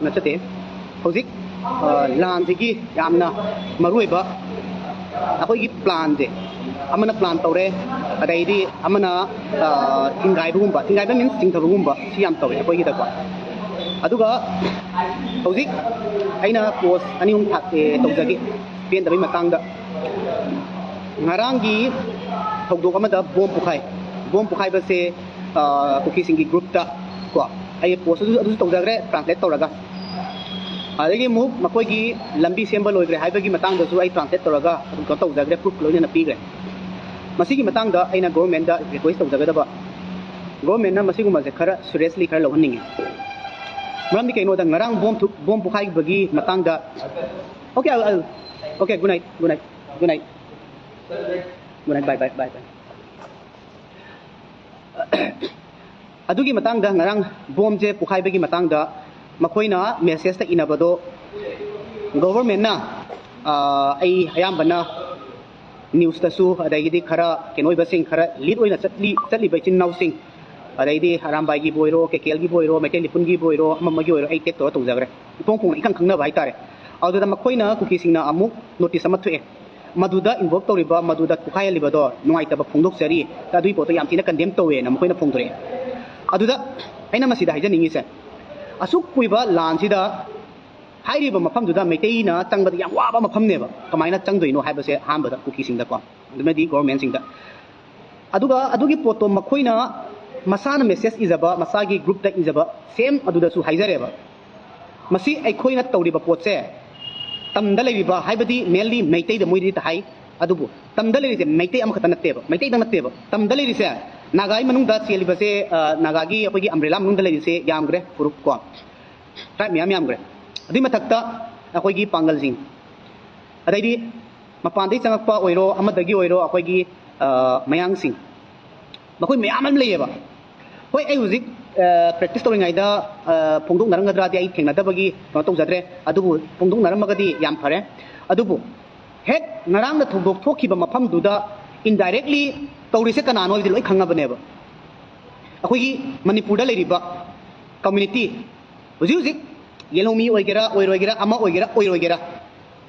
नचते हौजिक लान सिगी यामना मरुइबा अखोई प्लान जे अमना प्लान तौरे अदैदी अमना थिंगाइबगुम्बा थिंगाइबा मीन्स चिंथबगुम्बा सि याम तौरे अखोई दको अदुगा हौजिक अइना पोस्ट अनिहुम थाके तौजगी pen दबै मतंगदा ngaranggi thogdok amada bom pukhai base kuki singi group ta ko ai post adu tawjagre translate tawraga adagi mu makoi gi lambi sembal loigre haibagi matang da su ai translate tawraga adu ko tawjagre proof loina na pigre masigi matang da aina government da request tawjaga da ba government na masigu ma je khara seriously khara lohningi mramdi kaino da ngarang bom pukhai bagi matang da okay good night bye adugi matang da ngarang bom je pukhai bagi matang da makoina message ta inabado government na ai hayam bana news ta su adai di khara kenoi basing khara lead oina chatli bai chin nau sing adai di haram bai gi boiro kekel gi boiro mekel lipun gi boiro amam gi boiro ai tek to jagre pong ikang khangna bai tare adu da makoina kuki singna amuk notice ama thue maduda involve toriba maduda kukhaya libado nuai taba phongdok sari ta dui poto yam tina condemn towe nam koina phongdore aduda aina masida haja ningi se asuk kuiba lan sida hairiba mafam duda meitei na changbada yam waba mafam neba kamaina changdoino haiba se hambada kuki singda ko dumedi government singda aduga adugi poto makoina masana message izaba masagi group ta izaba same aduda su haijareba masi ai khoina tawriba potse tamda lebiba haibadi mainly meitai da moidi ta hai adubu tamda lerise meitai am khata natteba meitai da natteba tamda lerise nagai manung da cheliba se nagagi apogi umbrella manung da lerise yamgre furup ko tribe yam gre adi mathakta apogi pangal jing adaidi mapandai changakpa oiro amadagi oiro apogi mayang sing makoi mayam am leyeba hoi ai huzik practice towing aida phongdok narangadra di ai thengna da bagi no tong jadre adubu phongdok naramagadi yam phare adubu hek ngarang na thogdok thokhiba mafam duda indirectly tawrise kana no loi khanga baneba akoi gi manipur da leriba community huzik yelomi oigera oirogera ama oirogera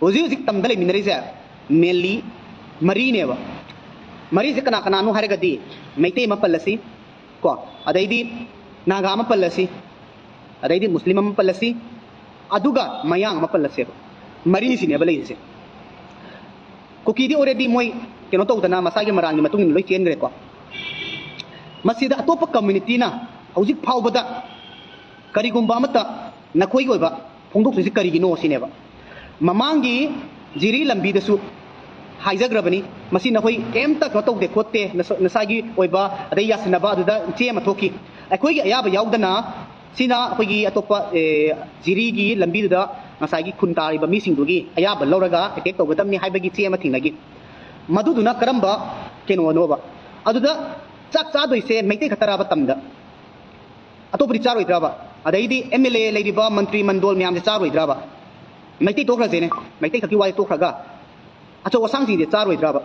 huzik tamda le minari ja mainly mari neba mari je kana no haragadi meitei mapalasi ko adaidi naga mapalasi adaidi muslim mapalasi aduga mayang mapalasi mari ni sine balai se kuki di already moi keno to dana masagi marang ni matung loi chen gre ko masida atopa community na hojik phawbada karigumba mata nakhoi goiba phongdok su kari gi no sineba mamangi jiri lambi da su haijagrabani masi na hoi emta ko to de khotte nasagi oiba adai yasnaba aduda che ma thoki akoi gi ayaba yaudana sina akoi gi atopa jiri gi lambi da nasagi khuntari ba mi singdugi ayaba loraga attack to gadam ni haibagi che ma thingnagi maduduna karamba keno noba aduda chak cha doise meite khatara ba tamda atopri charoi draba adaidi mla leiriba mantri mandol myam charoi draba meite tokra jene meite khaki wai tokraga acho wasang ji de charoi draba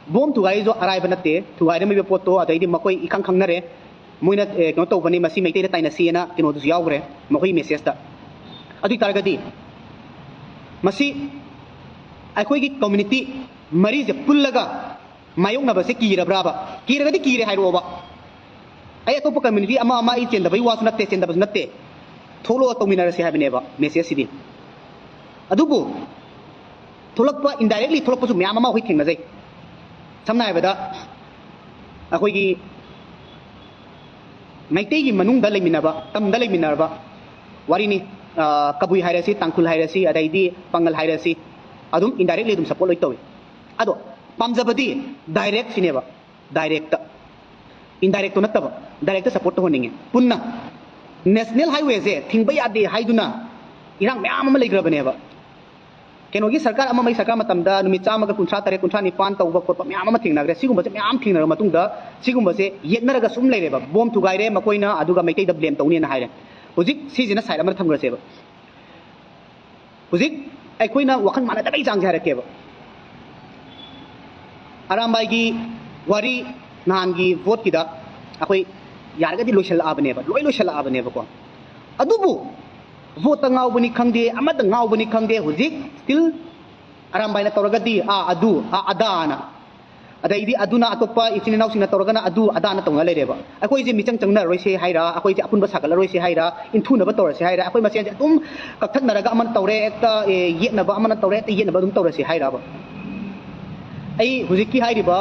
bom tu gai jo arai banate tu gai me poto adaidi makoi ikang khangnare moina keno to bani masi meite de taina siena keno du yaugre makoi message ta adu targadi masi akoi gi community mari je pullaga mayong na ba se kira braba kira gadi kire hairo ba ai to community ama I chenda bai wasu natte chenda bas natte tholo to minara se habine ba message sidi adubu tholakpa indirectly tholakpa su myam ama hoi thengna jai samna haibada akoi gi maitei gi manung da leminaba tam da leminarba warini kabui hairasi tangkul hairasi adaidi pangal hairasi adum indirectly dum support loi tawi ado pamjabadi direct sineba direct indirect to nataba direct support to honinge punna national highway je thingba yade haiduna irang myam ama leigrabaneba kenogi sarkar ama mai sarkar matamda numi chama ga kunsa tare kunsa ni pan tawba ko myam ama thingnagre sigumba se myam thingnar matungda sigumba se yetnaraga sum leireba bom thugaire makoina aduga maitai da blame tawni na haire hujik sijina side amar thamgraseba hujik aikoina wakhan mana da bai jang jarakeba arambai gi wari nahan gi vote kida akoi yargadi loishal abneba loishal abneba ko adubu vote ngawbani khangde amada ngawbani khangde hujik still arambaina toragadi adu adana adai aduna atopa ichine naw sina toragana adu adana tonga leireba akoi je michang changna roise haira akoi je apunba sakala roise haira inthuna ba torase haira akoi masen je tum kakthaknaraga aman tore ekta yetna ba amana tore ekta yetna ba dum torase haira ba ai hujiki hairiba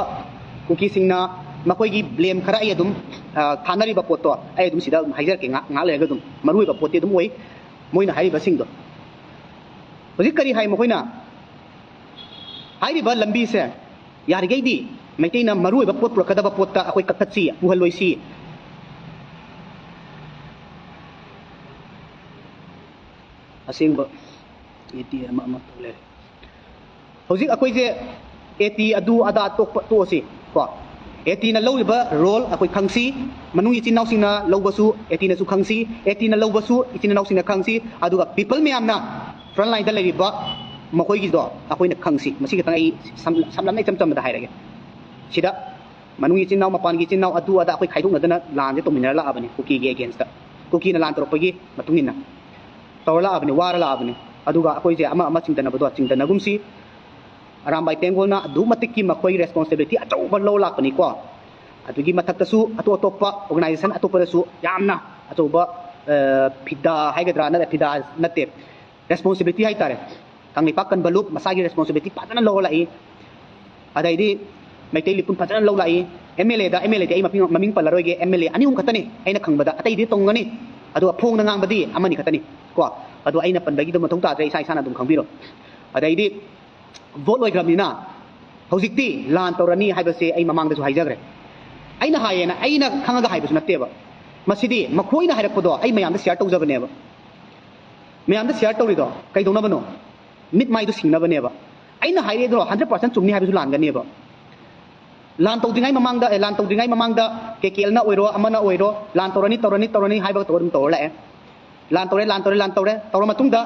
kuki singna makoi gi blame khara ai adum thanari ba poto ai adum sida haijar ke nga lega dum marui ba pote dum oi moina hairiba singdo hujik kari hai mokoina hairiba lambi se yari di maitai na marui ba pot prakada ba potta akoi kakatsi puhalloisi asing ba eti ama tole hojik akoi je eti adu ada to si ko eti na loiba role akoi khangsi manung ichi naw singna lobasu eti na su khangsi eti na lobasu ichi naw singna khangsi aduga people me amna front line da leriba makoi gi do akoi na khangsi masi ka tangai samlam nei cham da hairage sida manung ichi naw mapan gi ichi naw adu ada akoi khaidung na dana lan je to minara la abani kuki gi against kuki na lan toropagi matungina tawla abani wara la abani aduga akoi je ama chingdana bado chingdana gumsi arambai tengolna adu matiki makoi responsibility achau ballo lakani ko adugi mathakta su atopa organization atopa su yamna atoba phida haigadra na phida nate responsibility hai tare kangni pakkan balup masagi responsibility padana lo lai adai di maitai lipun padana lo lai MLA da ai maming palaroi ge MLA ani khatani aina khangbada atai di tongani adu phong na ngangbadi amani khatani ko adu aina panbagi do mathong ta dai sai sana dum khangbiro adai di vote loi gramina hojikti lan torani haibase ai mamang da su haijagre aina hayena aina khangaga haibasu natteba masidi makhoina hairakpodo ai mayam da share tawjabaneba mayam da share tawrido kai dona bano mit mai do singnabaneba aina haire do 100% chumni haibasu langaneba lan tawdingai mamang da KKL na oiro amana oiro lan torani haiba torum torla lan tore tawra matungda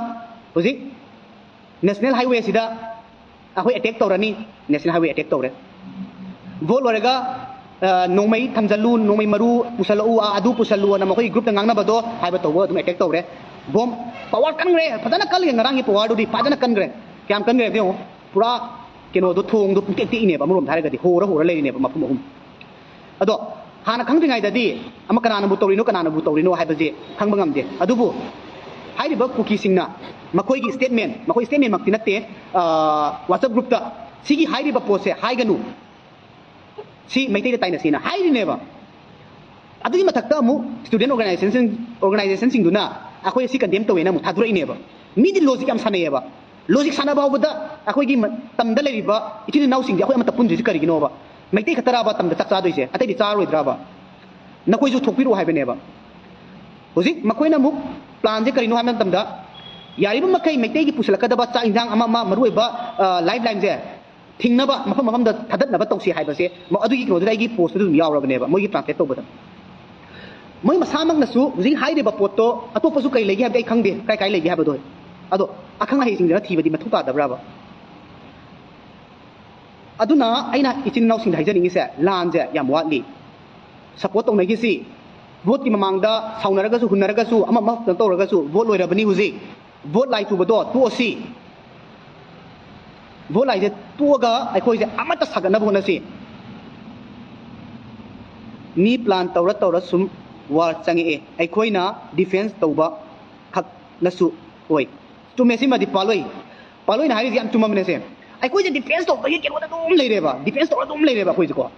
hojik national highway sida akoi attack tawrani national highway attack tawre vote lorega nongmai thamjalu nongmai maru pusalu adu pusalu na makoi group ta ngangna bado haiba tawbo dum attack tawre bom power kangre padana kal ngarang hi power du padana kangre kyam kangre dio pura keno do thong do pungte ti ne ba murom thare gadi hora le ne ba mapum hum ado hana khangdingai dadi ama kana bu tawrino haiba je khangba ngamde adubu hairiba kuki singna makoi gi statement makti natte WhatsApp group ta sigi hairiba pose haiganu si maitai taina sina hairineba adugi mathakta mu student organization singduna akoi si condemn to wena mu thadura ineba midi logic am sanayeba logic sana bawda akoi gi tamda leriba itin naw singdi akoi amata punji kari ginoba maitai khatara ba tamda chakcha doise atai di charoi draba nakoi ju thokpiru haibeneba hojik makoina mu plan je karino hamam tamda yariba makai maitai gi pusalaka da ba cha injang ama marui ba lifeline je thingnaba mafam da thadatnaba tawsi haibase mo adugi kno dai gi post du yawrabaneba mogi translate tawbada moi masamang nasu hojik haire ba potto atopasu kai legi habai khangde kai legi habado ado akhang hai singda thibadi mathuta dabraba aduna aina itin naw sing haijani se lan je yam watli support tong nagi si vote ki mamangda saunaragasu hunaragasu ama tawragasu vote loirabani hojik vote lai tu bado tu osi vote lai je tuga aikoi je amata sagana bona si ni plan tawra sum war changi aikoi na defense tawba khak nasu oi tu mesi ma di paloi na hari jam tuma mene se aikoi je defense to bagi kero da dum leireba defense to dum leireba koi je ko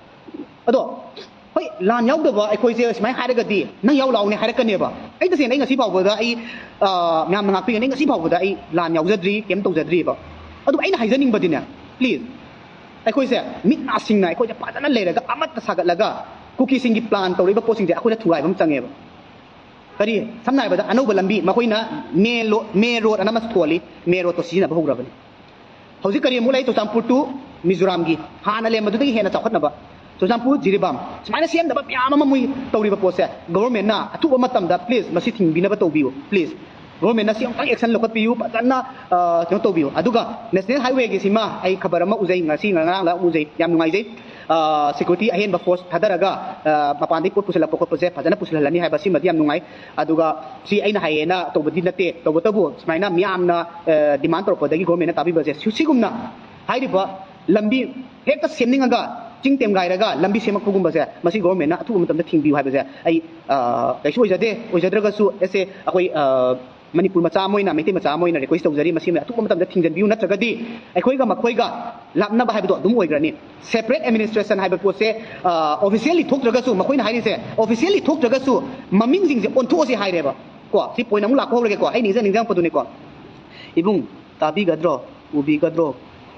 ado hoi lan yaw da ba aikoi je smai haraga di nang yaw law ne harakane ba ai da se nai ngasi pawba da ai nyam ngak pi nai ngasi pawba da ai lan yaw jadri kem to jadri ba adu ai na haijaning badina please aikoi se mit na sing na aikoi je padana leiraga amat sagat laga kuki singi plan tawriba posing je akoi da thurai bam change ba kari samnai ba da anau ba lambi makoi na me road anamas tholi me road to sina ba hogra bani hauji kari mulai to sampur tu mizoram gi hana le madu hena chakhatna ba to sampur jiribam smaina sem da ba pyama mui tawriba pose government na atu ba matam da please masi thingbina ba tawbiu please government na siam tang action lokot piu patana to tawbiu aduga national highway gi sima ai khabar ma uzai ngasi ngarang la uzai yam ngai jai security ahen ba force thadaraga mapandi put pusala pokot pose phajana pusalani hai ba si madiam nungai aduga si aina hayena tobadi nate tobotabu smaina miamna demand tor podagi government na tabi ba je sigumna hai ba lambi hekta semninga ching tem gairaga lambi semak pugum ba je masi government na atu matam da thingbi hai ba je ai kaisu ojadraga su ese akoi Manipur macha moina mete macha moina request tawjari masi me atu matam da thingjan biu natragadi aikhoiga makhoiga lapna ba haibo dum oigrani separate administration haiba pose officially thoktraga su makhoina hairi se officially thoktraga su maming jing je ontho se haireba ko si poina mu lakho lege ko ai ningjang padune ko ibung tabi gadro ubi gadro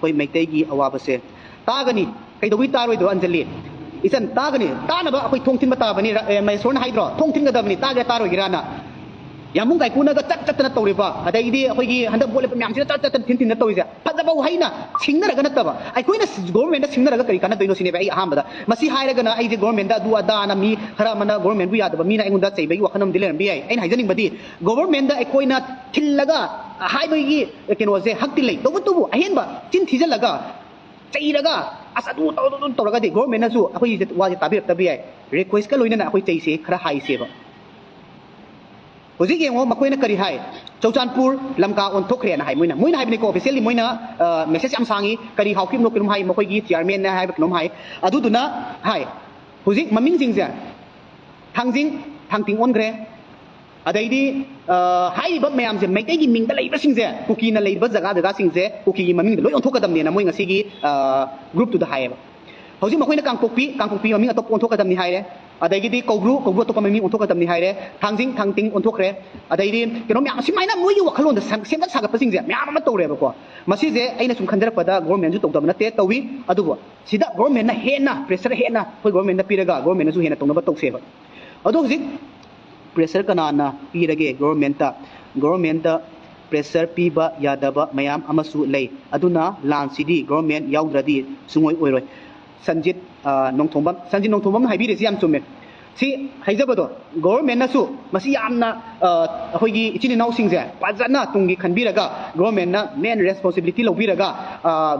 koi maitai gi awaba se tagani kaidowi taroi do anjali isan tagani tana ba akoi thongthin ba ta bani mai sorna haidro thongthin ga dabni taga taroi girana Yamung kai kuna ga tat na tawri ba ada idi akoi gi handa bole myam sina tat tin na tawise phadaba haina singna raga nataba ai koina government da singna raga kari kana doino sine ba ai ahamba da masi haira ga na ai je government da duwa da na mi khara mana government bu yadaba mi na ingunda chei ba gi wakhanam dile bi ai ai haijaning badi government da ai koina thillaga hai ba gi keno je hakti lei tobu ahen ba tin thijal laga chei raga asadu to raga di government na su akoi wa je tabi ai request ka loina na akoi chei se khara hai se ba Hoji yengo makoina kari hai Chauchanpur lamka on thokre na hai moina hai bini ko officially moina message am sangi kari haukim no kinum hai makoi gi chairman na hai kinum hai adu duna hai hoji maming jing ja thangting on gre adaidi hai ba mayam je maitai gi ming da leiba sing je kuki na leiba jaga sing je kuki gi maming loi on thokadam ne na moi ngasi gi group to the hai ba hoji makoina kangpokpi maming atop on thokadam ni hai re adagidi kogru to pamami onthok kadam ni haire thangting onthok re adagidi keno myam simaina moi wakhalon da semda saga pasing je myam ma tore ba ko masi je aina sum khanjar pada government ju tokdam na te tawi adubo sida government na hena pressure hena koi government na piraga government ju hena tongna ba tokse ba adu hojik pressure kana na pirage government da pressure piba yadaba mayam amasu lei aduna lan sidi government yaudradhi sungoi oiroi Sanjit Nongthombam haibire si yam chumme si haijabado government na su masi yamna ahoigi ichini nau singje pajana tungi khanbiraga government na main responsibility lobiraga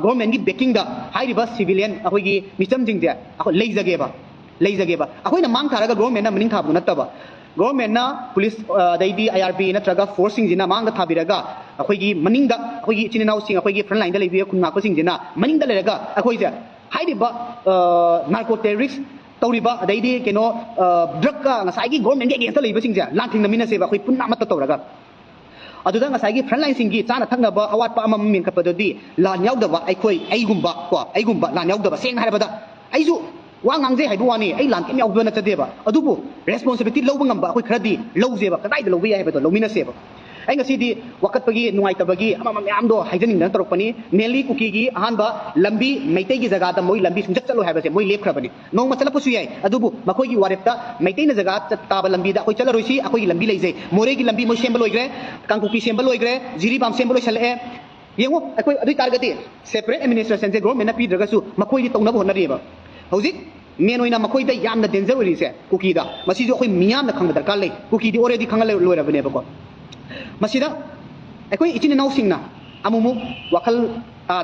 government gi backing da hairiba civilian ahoigi micham jingje aho leijage ba ahoina mang tharaga government na maning thabu nataba government na police daidi IRB na traga forcing jina mang da thabiraga ahoigi maningda ahoigi ichini nau sing ahoigi front line da leibi khunna ko sing jina maningda leraga ahoija hairiba narco terrorist tawriba adaidi keno drug ka ngasai gi government ge against leiba singja lanthing na mina seba khoi punna mata tawraga aduda ngasai gi front line singi chana thakna ba awat pa amam min kapadodi lan yaudaba aikhoi aigumba lan yaudaba seng harabada aizu wangang je haiduani ai lan kem yaudona chadeba adubu responsibility lowba ngamba khoi khradi lowjeba kadai da lowbi haibado lowmina seba ai ngasi di wakat pagi nuai tabagi amam am do haijaning dan torokpani mainly kuki gi ahanba lambi maitai gi jaga da moi lambi sunjak chalo haibase moi lep khrabani nong machala pusu yai adubu makoi gi warepta maitai na jaga taba lambi da khoi chala roisi akoi gi lambi leijai more gi lambi moi sembal oigre kangkuki sembal oigre jiri bam sembal oisale yengo akoi adui targeti separate administration je government na pi draga su makoi gi tongna bo na riba hojik main oina makoi da yamna danger ori se kuki da masi jo khoi miyam na khang dar kalai kuki di already khangal loirabane ba ko masida akoi ichini nau singna amumu wakal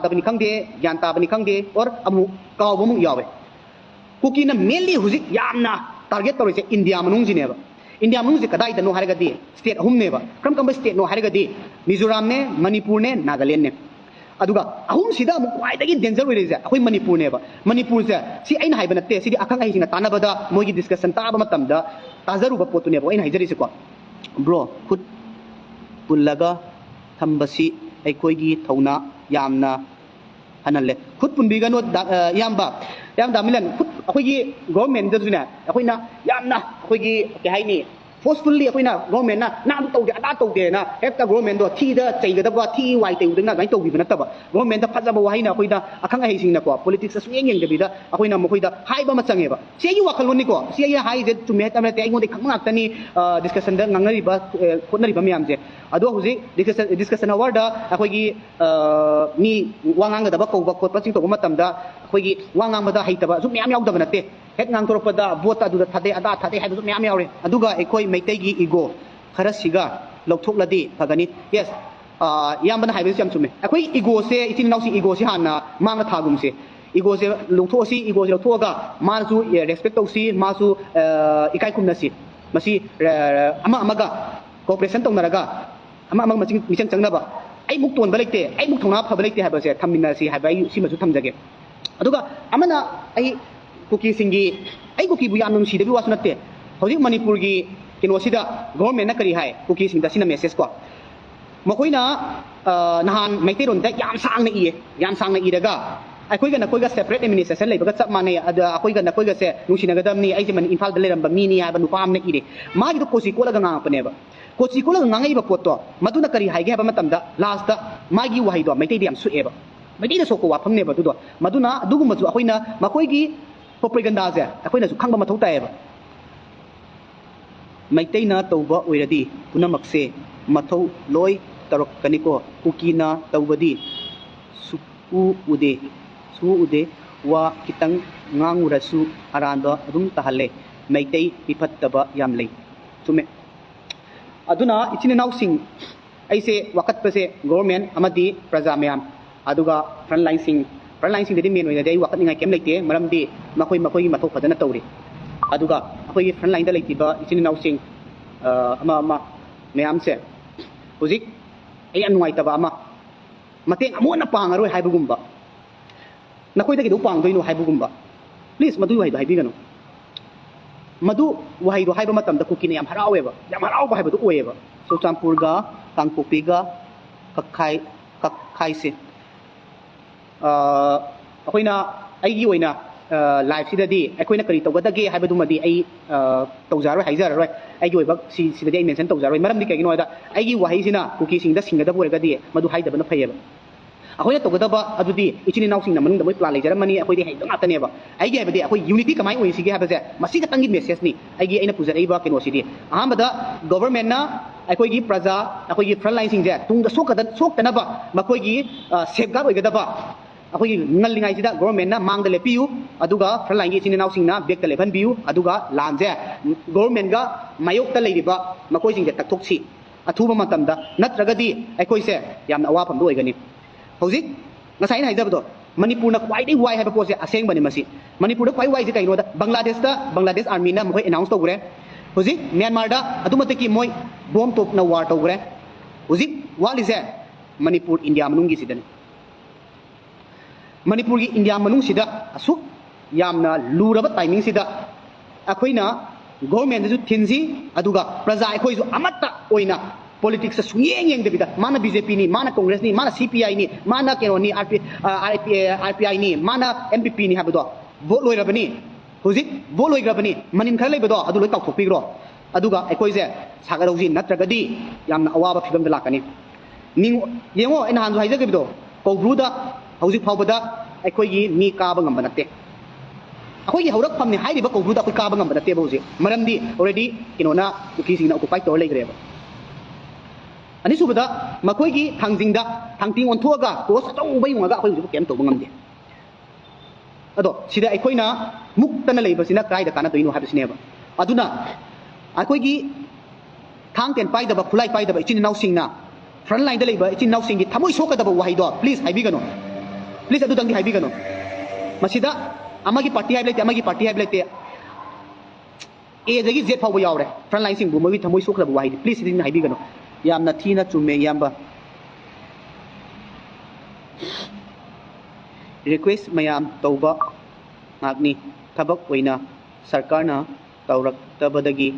dabani khangde gyan tabani khangde or amu kawbamu yawe kuki na mainly huzik yamna target tawri se India manung jine ba India manung je kadai da no harga di state ahum ne ba kam state no harga di Mizoram ne Manipur ne Nagaland ne aduga ahum sida mu kwai dagi danger wi je akoi Manipur je si aina haiba natte sidi akhang ai sina tanabada mogi discussion ta ba matam da tazaru ba potu ne ba aina haijari se ko bro khut pullaga thambasi aikoigi thauna yamna hanalle khut punbiga no yamba milan khut akoigi government da juna akoina yamna akoigi ke haini forcefully akoina government na tawde ada tawde na hekta government do thi da cheiga da ba thi wai te udna gai tawbi na taba government da phajaba wahaina akoida akhang ai sing na ko politics su yeng da bida akoina mokoida haiba ma change ba sei wakhalon ni ko sei hai je tume tamre te aingo de khangak tani discussion da ngangari ba khonari ba myam je ado huji discussion award da akoigi ni wangang da ba ko ba ko paching to ma tam da akoigi wangang ba da haita ba su myam yaw da ba nate hek ngang torpa da vote adu da thade haiba su myam yawre aduga ekoi maitai gi ego khara siga lokthok ladi phagani yes yambana haibe sam chume akoi ego se itin nausi ego se hanna mangna thagum se ꯏꯒꯣ ꯁꯦ ꯂꯧꯊꯣꯛꯑꯁꯤ ꯏꯒꯣ ꯁꯦ ꯂꯧꯊꯣꯛꯑꯒ ꯃꯥꯅꯁꯨ respect ꯇꯧꯁꯤ ꯃꯥꯁꯨ ꯏꯀꯥꯏ ꯈꯨꯝꯅꯁꯤ ꯃꯁꯤ ꯑꯃ ꯑꯃꯒ ꯀooperation ꯇꯧꯅꯔꯒ ama amang micang changnaba ai muk ton balekte ai muk thongna pha balekte haba se thamminasi haba ai simasu thamjage aduga amana ai kuki singi ai kuki bu yam nungsi debi wasu natte hojik manipur gi kinosida government na kari hai kuki sing da sina message ko makoina nahan maite ron da yam sang na iraga ꯑꯩꯈꯣꯏꯒ ꯅꯈꯣꯏꯒ separate administration ꯂꯩꯕꯒ ꯆꯞ ꯃꯥꯟꯅꯩ ꯑꯗ ꯑꯩꯈꯣꯏꯒ ꯅꯈꯣꯏꯒꯁꯦ ꯅꯨꯡꯁꯤꯅꯒꯗꯕꯅꯤ ꯑꯩꯁꯦ ꯏꯝꯐꯥꯜꯗ ꯂꯩꯔꯝꯕ ꯃꯤꯅꯤ ꯍꯥꯏꯕ ꯅꯨꯄꯥ ꯑꯃꯅ ꯏꯔꯦ ꯃꯥꯒꯤꯗꯣ ꯀꯣꯆꯤ ꯀꯣꯠꯂꯒ ꯉꯥꯡꯉꯛꯄꯅꯦꯕ ꯀꯣꯆꯤ ꯀꯣꯠꯂꯒ ꯉꯥꯡꯉꯛꯏꯕ ꯄꯣꯠꯇꯣ ꯃꯗꯨꯅ ꯀꯔꯤ ꯍꯥꯏꯒꯦ ꯍꯥꯏꯕ ꯃꯇꯝꯗ ꯂꯥꯁꯇ ꯃꯥꯒꯤ ꯋꯥꯍꯩꯗꯣ ꯃꯩꯇꯩꯗ ꯌꯥꯝ ꯁꯨꯛꯑꯦꯕ ꯃꯩꯇꯩꯗ ꯁꯣꯛꯄ ꯋꯥꯐꯝꯅꯦꯕ ꯑꯗꯨꯗꯣ ꯃꯗꯨꯅ ꯑꯗꯨꯒꯨꯝꯕꯁꯨ ꯑꯩꯈꯣꯏꯅ ꯃꯈꯣꯏꯒꯤ ꯄ꯭ꯔꯣꯄꯦꯒꯟꯗꯥꯁꯦ ꯑꯩꯈꯣꯏꯅꯁꯨ ꯈꯪꯕ ꯃꯊꯧ ꯇꯥꯏꯌꯦꯕ ꯃꯩꯇꯩꯅ ꯇꯧꯕ ꯑꯣꯏꯔꯗꯤ ꯄꯨꯝꯅꯃꯛꯁꯦ ꯃꯊꯧ ꯂꯣꯏ ꯇꯧꯔꯛꯀꯅꯤꯀꯣ ꯀꯨꯀꯤꯅ ꯇꯧꯕꯗꯤ ꯎꯗꯦ वा कितंग ngangu aranda adum tahalle maitai ipattaba yam lei tume aduna ichine naw sing aise wakat pase government amadi praja mayam aduga front line sing de main oina dei wakat ningai kem leite maramdi makoi mathok phadana tawri aduga akoi front line da leitiba ichine naw sing ama mayam se hojik ai anuai taba ama mateng amona pangaroi haibugumba nakoy da pang doino haibugumba please madu wahai haibigano madu wahai do haiba matam da kukine yam haraweba haiba do oyeba so champur ga tangpopi ga kakai se akoina aigi oina live sidadi akoina kari tawgadage haiba du madi ai tawjaroi haijaroi aigi oiba sidadi ai mention tawjaroi maramdi kagino da aigi wahai sina kuki singda singada boregadi madu haidaba na phayeba अखोई तौगदबा अदुदी इचिनि नाउसिंग नमन दमoi plan लेजरमनी अखोई हाइदो गातनेबा आइगे हाबदि अखोई unity कमाई ओइसिगे हाबजे मसी खतंगी message नि आइगे अइना पुजरैबा केनोसिदि अहमदा government ना अखोई प्रजा अखोई front line सिंग जे तुंग सोकतनबा मखोई safeguard ओइगदबा अखोई ngaliंगाइ सिदा गवर्नमेंट ना मांग लेपियु अदुगा फ्रंट लाइन इचिनि नाउसिंग ना बेक लेफन बियु अदुगा लान जे गवर्नमेंट गा मायोक त लेरिबा मखोई सिंग जे तकथोक्सी अथुबा मतमदा नत्रगदि अखोई से याम अवाफम दो ओइगनि हौजिक ngसाइन हाइजबदो मणिपुरना क्वाइदि वाइ हाबा पोसे असेंग बनि मसी मणिपुरदा क्वाइ वाइ जे कइनोदा बांग्लादेश आर्मी ना मखोय अनाउंस तौगरे हौजिक म्यांमार दा अदुमते की मोय बॉम टॉप ना वार तौगरे हौजिक वाली जे मणिपुर इंडिया मनुंगी सिदने मणिपुर की इंडिया मनुंग सिदा असुक यामना लुरबा टाइमिंग सिदा अखोइना गवर्नमेंट जु थिनजी अदुगा प्रजा अखोइजु अमत्ता ओइना politics sungeng yang debida mana BJP ni mana Congress ni mana CPI ni mana keno ni RPI ni mana MPP ni habdo vote loi rabani hujik vote loi rabani manin khar leibodo adu loi kauk thokpigro aduga ekoi je sagadauji natragadi yamna awaba phibam da lakani ning yengo ina hanju haija gebdo kobruda hujik phawbada ekoi gi mi ka ba ngam banate akoi gi haurak phamni hairiba kobruda akoi ka ba ngam banate boji maramdi already kinona uki singna occupy tor leigreba ani subada makoi gi thangjingda thangting onthoga post atau bai ngaga akoi ju kem to bangamde ado sida akoina muktana leibasina kai da kana toino habisneba aduna akoi gi thangten pai da ba khulai pai da ba ichin naw singna front line da leiba ichin naw singi thamoi soka da ba wahai do please haibigano please adu dangi haibigano masida amagi party hablete e dagi z phaw yawre front line sing bu magi thamoi soka da ba wahai please idin haibigano yamna thina chume yamba request mayam tauba ngakni thabak oina sarkarna taurak tabadagi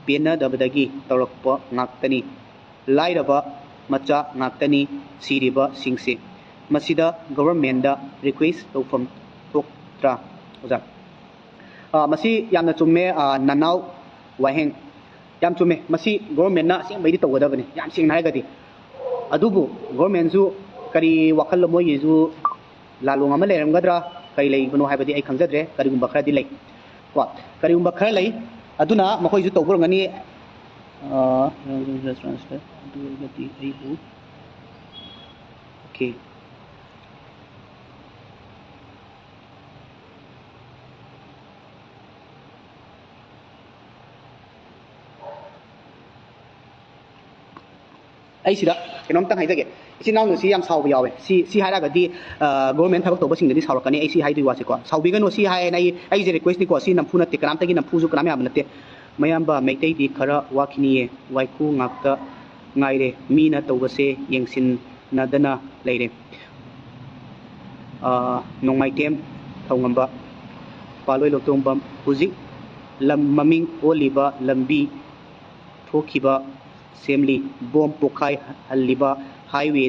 pena dabadagi taurakpa ngaktani lairaba macha ngaktani siriba singse masida government da request tawfam toktra oja masi yamna chume nanau waheng yam chume masi government na sing baidi tawgadabani yam sing nai gadi adubu government ju kari wakal moy ju lalung ama leramgadra kari lei bano haibadi ai khangjadre kari gumba khara di lei wa kari gumba khara lei aduna makoi ju tawbur ngani transfer adu gati ai bu okay ai sida kainom tang haijage isin naw si yam saw yawe si haira gadi government thabak toba singdani sawrakani ai si haidui wase ko sawbigano si hai ai je request ni ko si nampu na te kanam tagi nampu ju kanam ya nate mayam ba meitei di khara wakini waiku ngakta ngaire mina tobase yengsin nadana leire nongmai tem thongamba paloi loktong huzik lam maming oliba lambi thokiba semli bom pokai haliba highway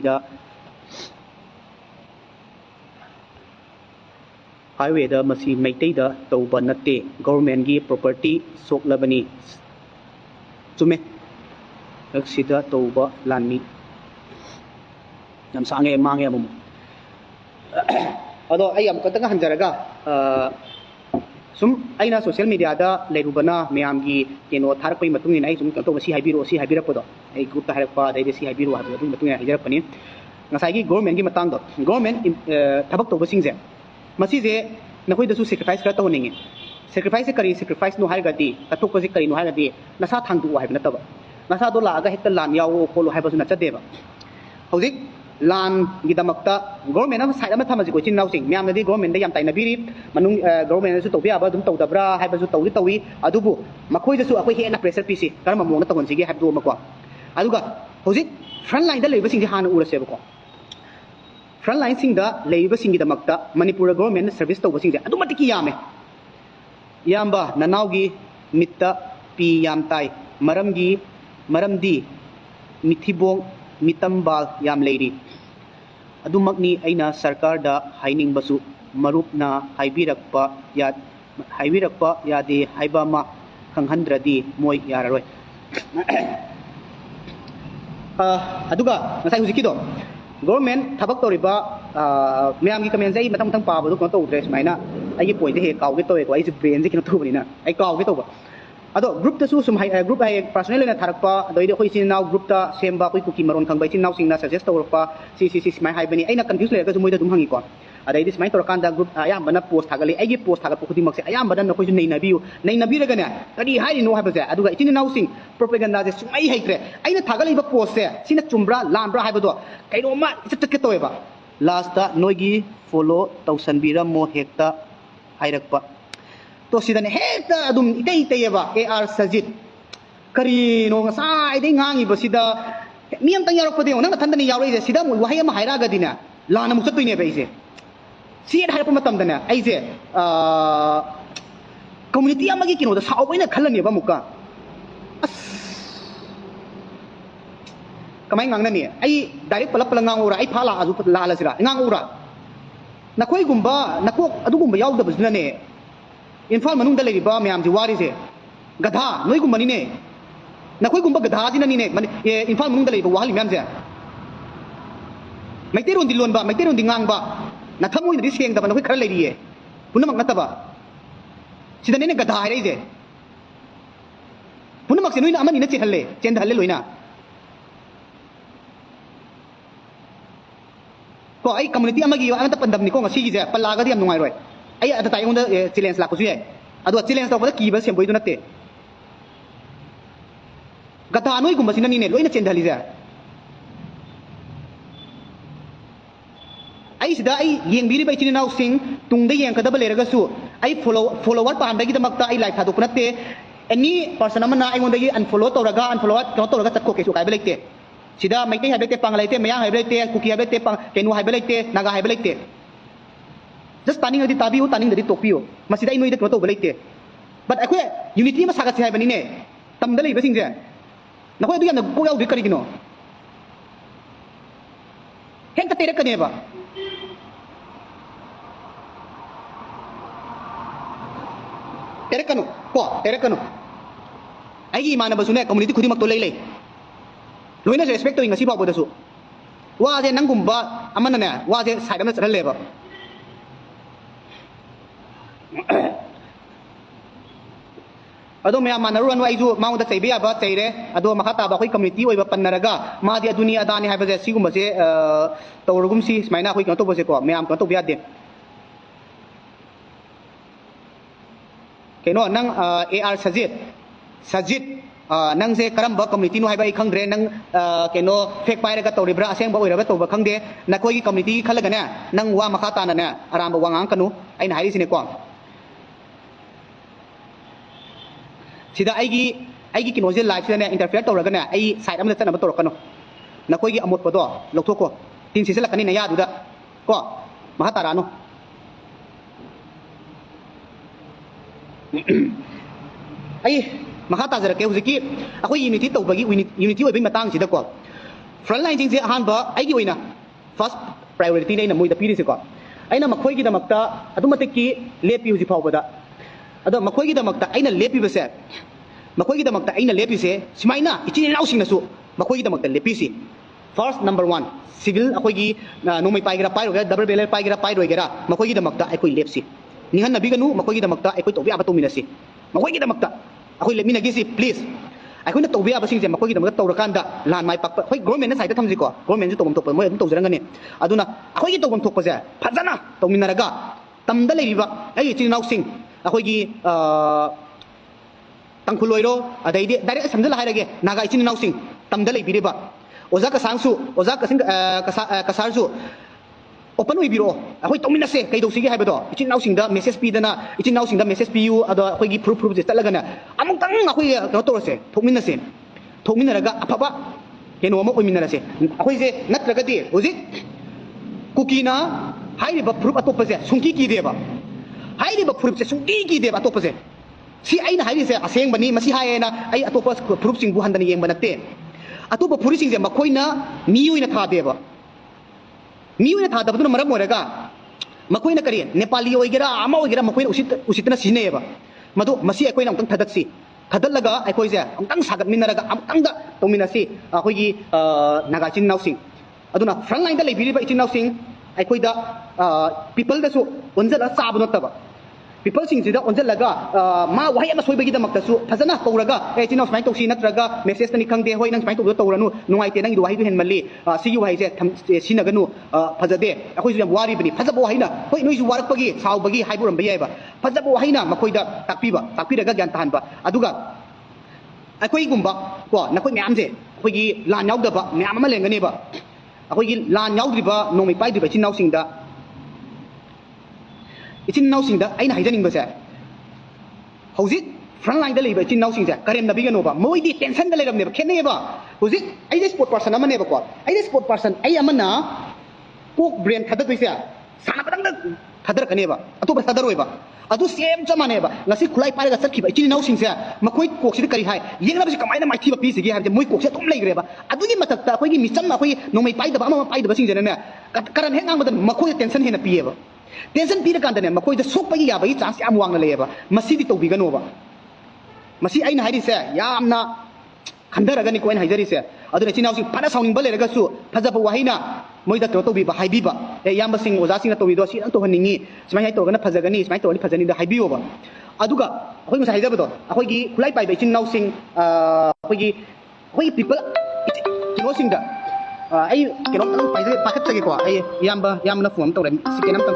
da masi meitei da toba nate government gi property soklabani chume aksida toba lanmi nam sange mange mum ado ayam katanga hanjaraga sum aina social media da leirubana mayamgi keno tharpai matung ni ai sum to si haibira podo ai group ta harpa dai si haibiru ha du matung ai hajar pani ngasai gi government gi matang do government thabak to basing je masi je nakoi da su sacrifice kra to ninge sacrifice no harga di katok ko kari no harga di nasa thangdu wa haibna taba nasa do la aga hekta lan yawo ko lo haiba su na chadeba hojik lan gidamakta government na side ama thamaji ko chin nausing myam nadi government da yam tai nabiri manung government su tawbi aba dum tawdabra haiba su tawdi tawi adubu makhoi da su akoi hena pressure pisi karma mo na tawon sigi haibdu makwa aduga hojik front line da leiba sing hana urase ba ko front line sing da leiba sing gidamakta manipur government service tawba sing adu matiki yame yamba nanaugi mitta pi yam tai maramdi mithibong mitambal yam leiri adumakni aina sarkar da haining basu marupna haibirakpa yade haiba ma khanghandradi moi yararoi aduga nasai hujiki do government thabak toriba myam gi comment jai matang matang pa bu ko to dress maina ai point he kaw ge to ko ai brain ji kino tu bani na ai kaw ge to ba ado group ta su sum hai group hai personal na tharakpa doi de khoi sin now group ta semba koi kuki maron khang bai sin now sing na suggest torpa si mai hai bani aina confuse le ga su moi da dum hangi ko adai dis mai tor kan da group ayam bana post thagali ai gi post thaga khudi mak se ayam bana khoi nei nabi ra ga na kadi hai no ha ba se aduga itin now sing propaganda je sumai hai kre aina thagali ba post se sina chumbra lambra hai ba do kai ro ma chat ke toy ba last ta noigi follow tausan bira mo hekta hairakpa to sidane hekta adum itei ba ar sajid kari no ngasai dei ngangi ba sida miam tang yarok pade ona thanda ni yaroi je sida mo wahai ma haira ga dina lana mu chatoi ne ba ise siat harap matam dana ai je community amagi kino da saw baina khalani ba muka kamai ngangna ni ai direct palap palangang ora ai phala aju la la sira ngang ora nakoi gumba nakok adu gumba yaw da busna ne infal manung da legi ba myam ji wari je gadha noi gumba ni ne nakoi gumba gadha ji na ni ne infal manung da legi ba wahali myam je mai teron dilon ba mai teron dingang ba na thamoi ni seng da ba nakoi khara legi ye punamak nataba sida ne gadha hai je punamak se noi na amani na che halle chen halle loina ko ai community amagi wa anta pandam ni ko ngasi je palaga di am nungai roi ai ata tai onda challenge la ko su ye adu challenge ta ko ki ba sem boi du natte gata noi gum basina ni ne loina chen dhali ja ai sida ai yeng biri bai chin nau sing tung de yeng kada bale raga su ai follower pan bagi damak ta ai live thadu ko natte any person amana ai onda gi unfollow to raga chat ko ke su kai belekte sida maitei haibete panglaite mayang haibete kuki haibete pang kenu haibete naga haibete just taning adi tabiu taning dari tokpio masida inoi de to belete but akwe unity ma sagat hai bani ne tam dalai basing je na ko du yan ko yaw dikari gino hen ta tere kane ba tere kanu ai imana basune community khudi mak to lei loina respect to ingasi ba boda su wa je nangumba amana ne wa je side amna chal leba ado me amana ruan wa izu maung da chaibe aba chaire ado makata ba khoi community oi ba pannaraga ma dia dunia adani ha ba je sigum se tawrugum si smaina khoi kan to bose ko me am kan to bia de keno nang ar sajid nang se karamba community no haiba khangdre nang keno fake paira ka tawribra aseng ba oiraba tawba khangde nakoi community khalaga ne nang wa makha ta na ne aramba wangang kanu aina hairi sine ko sida aigi kinoje live sida ne interfere tawraga ne ai side amda chana ba tawrakano nakoi gi amot pado lokthoko tin sisela kani na ya duda ko makha tarano ai makha tajara ke huziki akoi unity tawbagi unity oi bai matang sida ko front line jing se han ba aigi oina first priority nei na moi da piri se ko aina makhoi gi damakta adumate ki lepi huji phawbada ado makhoi gi damakta aina lepi base makhoi gi damakta aina lepi se simaina ichini naw sing na su makhoi gi damakta lepi si first number 1 civil akoi gi nomai paigira pairo ga double belel paigira pairo gera makhoi gi damakta akoi lepsi nihan nabi ganu makhoi gi damakta akoi tobi aba tominasi makhoi gi damakta akoi lepmi nagi si please akoi na tobi aba singje makhoi gi damakta tawrakanda lan mai pak akoi government na side ta thamji ko government ji tobam tokpa moi adum tawjarangani aduna akoi gi tobam tokpa ja phajana tominaraga tamda leiba ai ichini naw sing akoi gi tangkhuloiro adaidi direct samjala hairage naga ichini naw sing tamda leibireba oza ka sangsu oza ka sing kasarsu open oi biro akoi tomina se kai do sigi haibado ichin naw singda message pi dana ichin naw singda message pi yu ado akoi gi proof je talaga na among tang akoi no torose thokmina se thokmina raga apaba keno mo oimina se akoi je natraga di oji kukina hairiba proof atopa je sungki ki deba hairiba proof je sungki ki deba atopa je si aina hairi se aseng bani masi haena ai atopa proof sing bu handani yeng banate atopa puri sing je makoina miyuina tha deba miyuina tha dabduna maram moraga makoina kari nepali oigera ama oigera makoina usitna sineba madu masi akoina amtang thadaksi thadalaga akoi je amtang sagat minaraga amtang da tominasi akoi gi naga chin nausing aduna front line da leibiriba ichin nausing akoi da people da su onjala sabno taba people sing sida onjalaga ma wahai ama soibagi da makta su phajana tawraga ichin naus mai tosi natraga message tani khangde hoi nang mai to tawranu nungai te nang du wahai du hen malli sigi wahai je sinaganu phajade akoi ju yam wari bani phajabo wahina hoi noi ju warak pagi saw bagi haiburam bayai ba phajabo wahina makoi da takpiraga gyan tahan ba aduga akoi gumba ko nakoi myam je akoi gi lan yaw da ba myam ama lengani ba akoi gi lan yaw driba nomai pai driba chin naw sing da ichin naw sing da aina haijaning ba se hojik front line da leiba ichin naw sing ja karem nabi gano ba moi di tension da leram ne ba khenne ba hojik ai de sport person amane ba ko ai de sport person ai amana kok brain thada toisa sana padang da thadar kane ba atu ba thadar oi ba adu same chamane ba ngasi khulai pare ga sakhi ba ichin naw sing sa makoi kok si kari hai yeng na ba kamaina mai thi ba pi sigi ha moi kok se tum lai gre ba adu gi matak ta koi gi mission ma koi nomai pai da ba ama pai da ba sing jana ne karan heng ang ba makoi tension hena pi ba tension pi da kan ne makoi da sok pa gi ya ba gi chance am wang na le ba masi di to bi gano ba masi aina hairi se yamna khandaraga ni koin haijari se aduna chinau sing pada sauning bale raga su phajaba wahina moida to bi ba haibi ba e yamba sing oza sing to bi do si an to haningi smai hai to gana phajagani smai to ni phajani da haibi ba aduga akoi musa haijaba do akoi gi kulai pai bai chinau sing akoi people kino sing da ai kino tang pai je pakat tagi ko ai yamba fuam to ren si kenam tang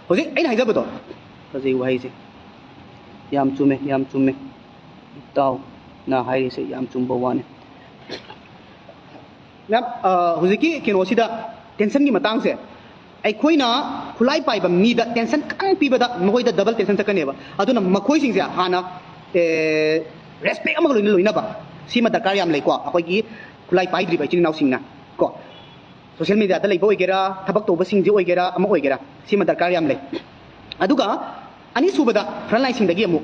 hojik aina haijaba do hojik wahai se yam chume taw na hairi se yam chumba wane nam hojiki kino sida tension gi matang se ai khoina khulai pai ba mi da tension kang pi ba da moi da double tension takane ba aduna makhoi sing se hana respect amag loina ba sima dakar yam lei ko akoi gi khulai pai dri ba chin naw sing na ko social media da lei bo igera thabak to ba sing ji oigera ama oigera sima dakar yam lei aduga ani subada front line sing dagi amu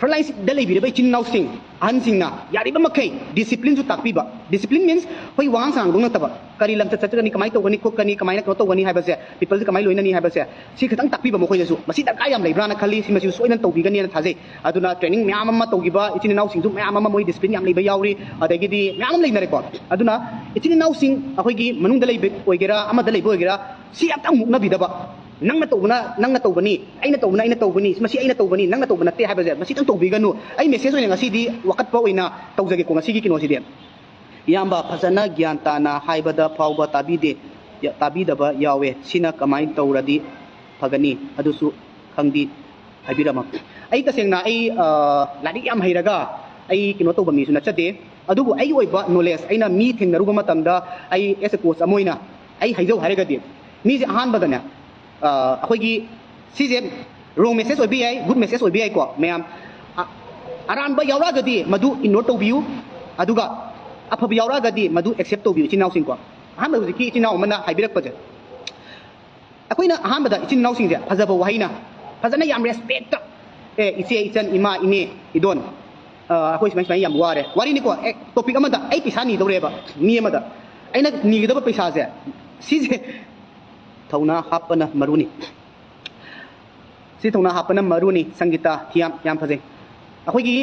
frontline द लेबिरबा इचिन नाउसिंग अहनसिंगना यारिबा मखै discipline जु ताकपीबा discipline means होय वांग सांग दोंग नतबा करी लमत चतगनी कमाई तौगनी खोकनी कमाई कनो तौगनी हाइबसे पीपल कमाई लोइननी हाइबसे सी खतंग ताकपीबा मखोयजु मसी दरकार याम लेब्राना खली सी मसी सोइना तौबिगनी ना थाजे अदुना ट्रेनिंग म्याम अमा तौगिबा इचिन नाउसिंग जु म्याम अमा मोय डिसिप्लिन याम लेबा यावरी अदगिदी म्याम लेनरेको अदुना इचिन नाउसिंग अखोयगी मनुंग द लेबे ओइगेरा अमा द लेबे ओइगेरा सी अतंग मुकना बिदबा नंगना तौबनी अइना तौबनी मसी अइना तौबनी नंगना तौबा नते हाइबजे मसी तंग तौबिगनु अइ message ओइना ngasi wakatpa oina tawjage ko ngasi gi kino sidi yamba phajana gyan tana haibada phawba tabidaba yawe sina kamai tawradi phagani adusu khangdi haibirama ai tasengna ai ladi yam hairaga ai kino tawba mi suna chate adubu ai oiba knowledge aina mi thengnaruba matamda ai as a coach amoina ai haijau hairagadi mi je ahan badana akhoi sije wrong message obi ai good message obi ai ko mayam अरानबा यावरागदी Madhu ignore तौबियु अदुगा अफब यावरागदी Madhu accept तौबियु इचिनाउ सिंको अहम हुजिकी इचिनाउ मना हाइबिरक पजे अखोइना अहमदा इचिनाउ सिंजे फजबा वहाइना फजना याम respect ए इचे इचन इमा इने इदोन अखोइ सिमाइ सिमाइ याम वारे वारी निको topic अमदा आई पैसा नि दौरेबा मी अमदा आइना निगदबा पैसा जे सिजे थौना हापना मरुनी सि थौना हापना मरुनी संगीता थियाम याम फजे अखोगी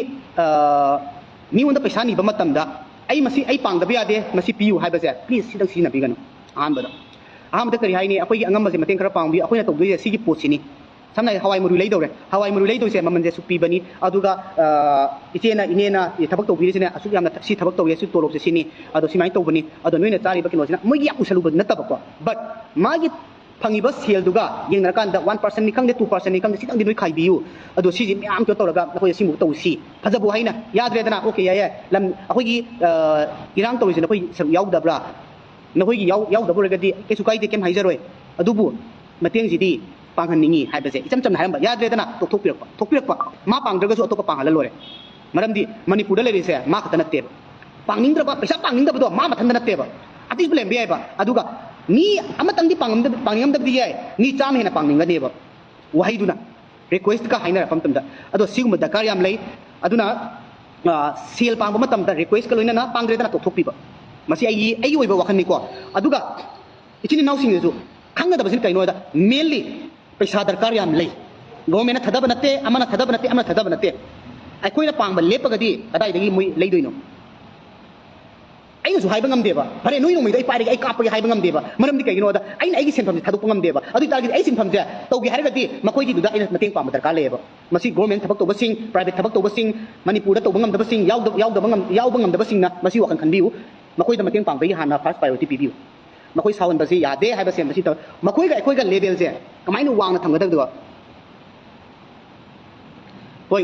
मीओंद पैसा निबा मतमदा आई मसी आई पांगदबा यादे मसी पियु हाइबसे प्लीज सिदंग सिना बिगनो अहमदा करी हाइनी अखोगी अंगमसे मतें खरा पांगबी अखोइना तौदोय सिगी पोसिनी samna hawai muru lei se mamanje su pibani aduga ichena inena thabak tawbiri sine asu yamna si thabak tawye su tolok se sini ado simai tawbani ado noina tari ba kino sina moi ya usalu ba nataba ko but magi fangiba sel duga yengna kan da 1% ni kangde 2% ni kangde sidang di noi khai biu ado si ji am to tawraga ko simu tawsi fajabu haina yadre dana okay ya lam akogi irang tawisi na koi saru yaudabra na koi yaudabra gadi kesu kai de kem haijaroi adubu mateng jidi panghaningi haibase icham cham hairamba yadre dana thokpirakpa ma pangdraga su atopa panghala lore maramdi manipur da lerise ma khatana teba pangningdraba paisa pangningdaba do ma mathanda na teba ati blem bi aiba aduga ni amatang di pangningam di yai ni cham hena pangninga deba wahaiduna request ka haina pamtamda ado siguma dakar yam lei aduna sel pangba matamda request ka loina na pangdre dana thokpiba masi ai oiba wakhan ni ko aduga ichini nausing ju khanga da basin kaino da mainly पैसा दरकार याम लई government थदब नते अमना थदब नते अखोइना पांगबा लेपगदी कदाई दगी मुई लेदोइनो आइना सु हाइबा ngamदेबा फरे नोइ नोइ दai पाइरे ai कापगे हाइबा ngamदेबा मरमदि कगिनो दा आइना आइगी सेनफम थदुप ngamदेबा अदु तारगी ai सेनफम जे तौगी हारगदी मखोइदि दुदा आइना मतेंग पांबा दरकार लेबा मसी गवर्नमेंट थबक तोबसिंग प्राइवेट थबक तोबसिंग मणिपुर दा तोबा ngamदबसिंग यावदबा ngamदबसिंगना मसी वखन खनबिउ मखोइदा मतेंग पांबगी हाना फर्स्ट प्रायोरिटी पिबिउ मखोइ सावन बसी यादे हाइबा सेम बसी त मखोइगा अखोइगा लेवल जे कमाइनो वांगना थंगदबदो होय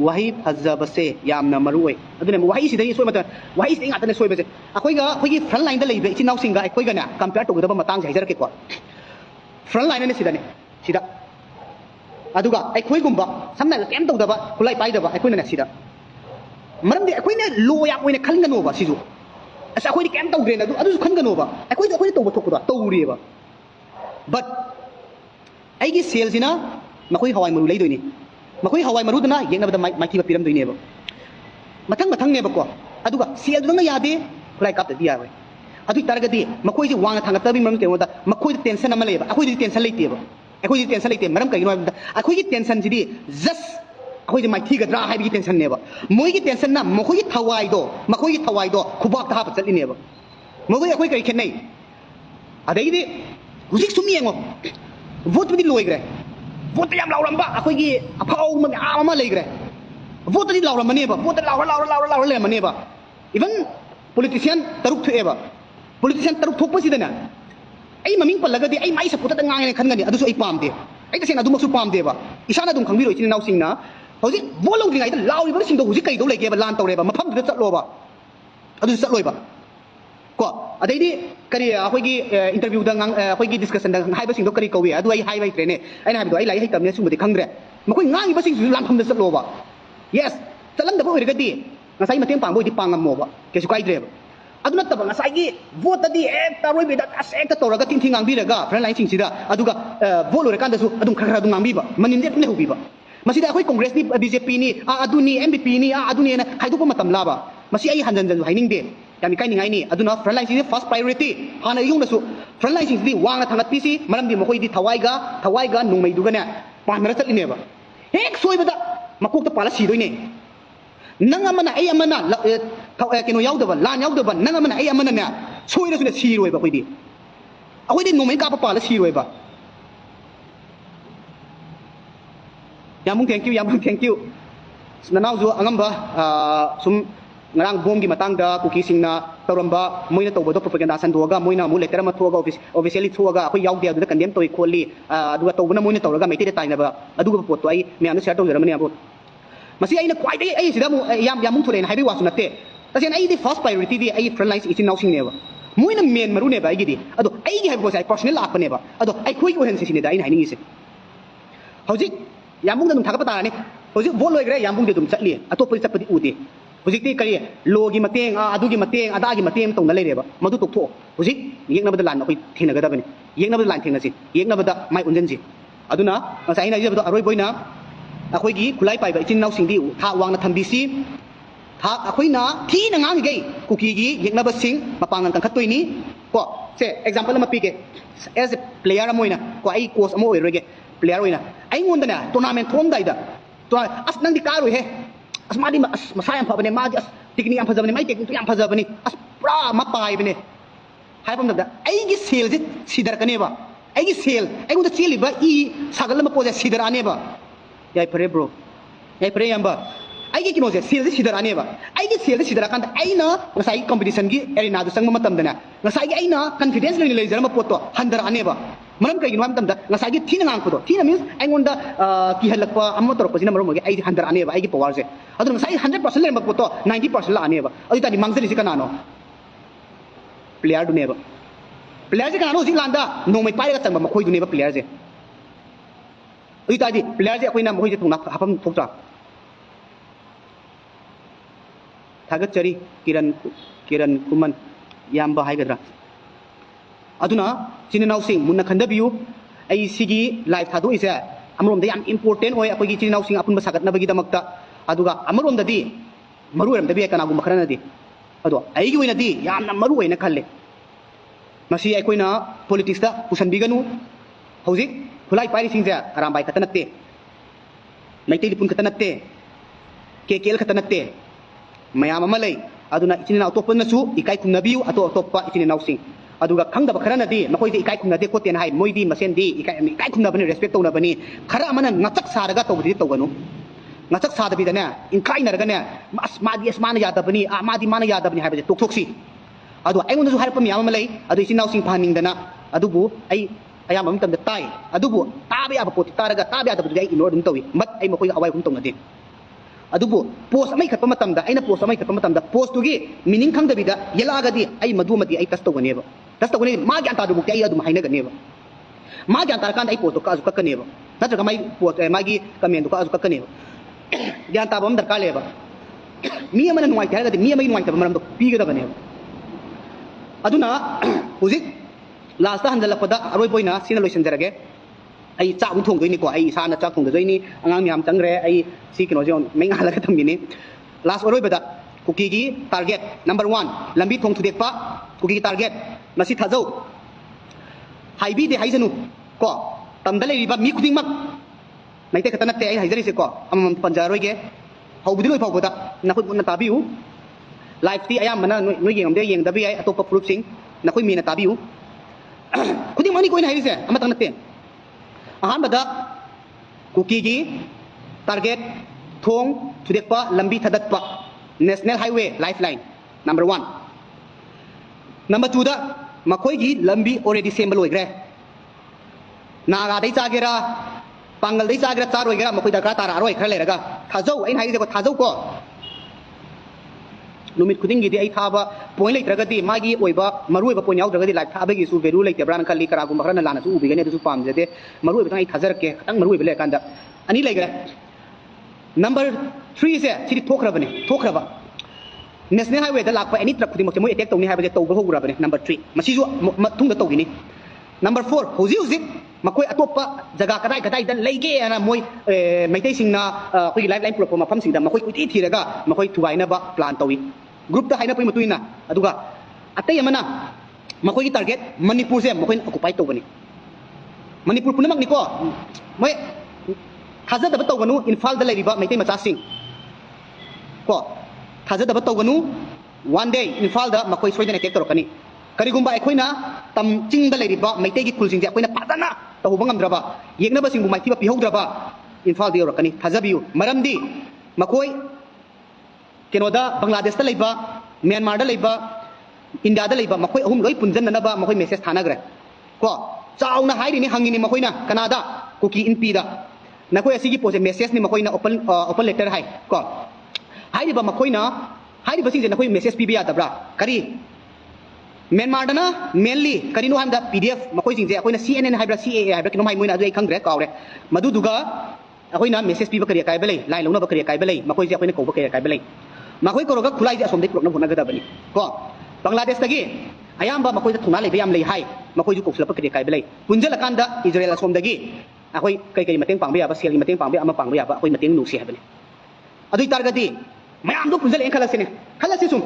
वही फजबसे यामना मरुoi अदुने वही सिदई सोय मत वही सिदई आतने सोय बसे अखोइगी फ्रंट लाइन दा लेबे इचिनाउ सिंगा अखोइगा ना कंपेयर टुगदबा मतंग हाइजरके को फ्रंट लाइन ने सिदाने सिदा अदुगा अखोइगुंबा समना केम तौदबा खुलाई पाइदबा अखोइना सिदा मरमदि अखोइने लो या ओइने खलगनोबा सिजु असा अखोइदि केम तौद्रेना अदु खनगनोबा अखोइदि तौबा थोकदा तौरिएबा बट आइगी सेल्सिना मखोइ हवाई मरु लेदोइनी मखोइ हवाई मरुदना येंगबदा माइथिबा पिरम दोइनेबा मथंग नेबको अदुगा सेल दुंगा यादे खुलाई काप दि यावे अदु तारगदी मखोइ जी वांगना थांगतबि मरम केवदा मखोइ टेंशन अमा लेबा अखोइ टेंशन लेतेबा अखोइ टेंशन लेते मरम कगिनो अखोइ टेंशन जिदि जस्ट अखोइ माइथिगद्रा हाइबि टेंशन नेबा मोइगी टेंशन ना मखोइ थवाइदो खुबाक हाप चलिनेबा मखोइ अखोइ करि खेनै अदैदि हुजिक सुम येंगो vote budi loigre vote yam lauramba akoigi afau ma ama leigre vote di lauramane ba vote laura le mane ba even politician taruk thueba politician taruk thokpa sidana ai maming pallagadi ai mai support ta ngane khangani adusu ai pamde ai tasena adu maksu pamde ba isana dum khangbiro ichini naw singna hoji vote laudri ngai da lauri ba singdo huji kai do lege ba lan tawre ba mafam du chatlo ba adu chatloi ba को अदैदी करी अखोगी interview दा अखोगी discussion दा हाइबा सिंग दो करी कौवे अदु आई हाइबाई ट्रेने आइना हाइबदो आई लाई हाइ तमने सुमदि खंग्रे मखोइ ngangi ba sing lam pham da चलोबा यस चलम दा ओइरगदी ngasai mateng pangbo di pangamoba kesu kai dreba aduna taba ngasai gi vote di ek taroi be da as ek toraga ting ngang bi raga friend line sing sida aduga vote lo rekan da su adum khara du ngang bi ba manin de ne hobi ba masih dah aku Kongres ni BJP ni adu ni MPP ni adu ni na hai tu pun matam laba masih ai hanjan jan hai ning de kami kai ningai ni aduna frontline sing first priority hana yung nasu frontline sing di wang na thangat pisi malam di mokoi di thawai ga nungmai du ga na panara chat ni ba hek soi bada makuk ta pala si doi ne nang amana ai amana kino yaw da ba lan yaw da ba nang amana ai amana na soi na su na si roi ba koi di akoi di nungmai ka pa pala si roi ba yamung thank you nanau zo angamba sum ngarang bom gi matang da kuki singna taramba moina to bodo propaganda san doga moina mu letter ma thoga officially thoga akoi yaw dia da condemn toy kholi adu to buna moina tawraga meiti de taina ba adu ga pot to ai me anu share to jaramani abo masi ai na kwai dai ai sida mu yamung thule na haibi wasu natte tasen ai di first priority di ai front lines itin nausing ne ba moina main maru ne ba ai gi di adu ai gi haibi ko sai personal akpa ne ba adu ai khoi ko hen se sine da ai haini se hojik yamung da dum thagapa ta ni hojik vol loi gre yamung de dum chatli atop chapadi uti hojik ti kari logi mateng adugi mateng adagi mateng tong na lei reba madu tok tho hojik yekna bada lan akoi thina ga da bani yekna bada lan thina si yekna bada mai unjan ji aduna ngasai ina jabdo aroi boina akoi gi khulai pai ba itin naw sing di tha wang na thambi si tha akoi na thi na ngang gei kuki gi yekna ba sing mapangan kan khatoi ni ko se example ma pi ke as a player amoina ko ai coach amo oi rege player oina ai ngonda na tournament thom dai da to as nang di karoi he as madi as masayam pha bane madi as tikni am phajabane mai tekni am phajabane as pra ma pai bane hai pam da ai gi sel ji sidar kane ba ai gi sel ai ngonda sel ba I sagal ma poja sidar ane ba yai pare bro yai pare yamba ai gi kino je sel ji sidar ane ba ai gi sel ji sidar kan ai na ngasai competition gi arena du sang ma matam dana ngasai gi ai na confidence le le jar ma poto handar ane ba maram kai ginwam tamda ngasagi thina ngang ko thina means ai ngonda ki halakpa amma tor ko jina maram gi ai handar ane ba ai gi power je adu ngasai 100% le ma poto 90% la ane ba adu tani mangzali sikana no player du ne ba player je kana no landa no mai pai ga tang ba ma khoi du ne ba player je adu tadi player je akoi na mo je thungna hapam thokta thagat chari kiran kuman yamba hai gadra aduna chininaw sing munna khandabiu ai sigi live thadu ise amrom da yam important oi akogi chininaw sing apun basagat na bagi damakta aduga amrom da di maru ram da bi kana gum kharana di ado ai gi oina di yam na maru oina khalle masi ai koina politics da kusan biganu hojik khulai pari sing ja aram bai khatanatte naitei lipun khatanatte kekel khatanatte mayam amalai aduna chininaw topna su ikai kumnabiu ato toppa chininaw sing aduga khangda ba kharana di makoi di ikai khumna de ko ten hai moi di masen di ikai khumna bani respect tawna bani khara amana ngachak saraga tawdi tawganu ngachak sada bi dana in kai na ragana mas madi asmana yada bani madi mana yada bani habaje tok toksi adu ai ngundu har pam yama malai adu isin naw sing phaning dana adubu ai ayam am tam da tai adubu tabe aba poti taraga tabe ada budai inor dum tawi mat ai makoi awai kum tawna de adubu post amai khatpa matam da aina post amai khatpa matam da post tugi meaning khangda bi da yelaga di ai madu madi ai tas tawgane ba tas tawgane ma gyan ta du bukti ai adum haina gane ba ma gyan tar kan ai post ka azu kakane ba natra mai post magi comment ka azu kakane ba gyan ta bam darkar le ba mi amana nuai ta ga mi amai nuai ta maram do pi ga da bane aduna hujik last ta handala pada aroi boina sina loisan jarage ai cha u thong doi ni ko ai sa na cha thong doi ni angang myam changre ai si kino jon menga la ka thamni ni last oroi bada kuki gi target number 1 lambi thong thudek pa kuki gi target masi thajau haibi de haijanu ko tamdale riba mi khuding mak naite katana te ai haijari se ko amam panjaroi ge haubudi loi phawboda nakoi mun tabiu live ti ayam mana noi yeng amde yeng dabi ai atopa proof sing nakoi mi na tabiu khuding mani koi na haise amatang natte ahan bada kuki gi target thong thudekpa lambi thadatpa national highway lifeline number 1 number 2 da makoi gi lambi already sembal oigre naga dai chagera pangal dai chagera char oigera makoi da ka tara aroi khar leraga thajau ain haise ko thajau ko numit khuding gi di ai thaba point lei tragadi magi oiba marui ba point yaw tragadi life thabe gi su veru lei te bran khali kara gum bakran lana su ubi gane du su pam jade marui ba ai thajar ke tang marui bele kanda ani lei gre number 3 se chiri thokra ba national highway da lakpa any truck khuding mo attack tawni ha ba je taw ba hogura ba number 3 masi ju thung da taw gi ni number 4 hoji मकोई अतोप जगह कदाई कदाई लेगे मोई मैते सिंगना अखोई life line पुरप मफम सिंगदा मकोई कुति थीरगा मकोई थुगाइनबा plan तौई group दा हाइना पई मतुइना अदुगा अतै यमना मकोई की target Manipur से मकोई ऑक्युपाई तौबनी मणिपुर पुनमक निको मोय थाजदब तौगनु इम्फाल दा लेरिबा मैते मचा सिंग को थाजदब तौगनु वन डे इम्फाल दा मकोई सोइदन अटैक तौरकनी करिगुम्बा अखोइना तम चिंग दा लेरिबा मैते की खुलसिंग जे अखोइना फादना तौबा ngamdraba yengnaba singbu maitiba pihaudraba imphal de yorkani thajabiu maramdi makoi kenoda bangladesh ta leiba myanmar da leiba india da leiba makoi ahum loi punjanna ba makoi message thanagre ko chauna hairi ni hangini makoina kanada kuki inpi da nakoi asigi pose message ni makoina open letter hai ko hairi ba makoina hairi ba singje nakoi message pibi adabra kari Myanmar dana mainly karino hamda PDF makoi jingje akoina CNN haibra CAA haibra kinom hai moina adu ai khangre kawre madu duga akoina message piba kariya kai belai line lona ba kariya kai belai makoi je akoina koba kariya kai belai makoi koroga khulai je asom dei prokna hona gada bani ko Bangladesh tagi ayamba makoi da thuna lei bayam lei hai makoi ju koksla ba kariya kai belai punjala kanda Israel asom dagi akoi kai mateng pangbe aba sel mateng pangbe ama pangbe aba akoi mateng nusi habani adu targadi mayam do punjala en khalase sum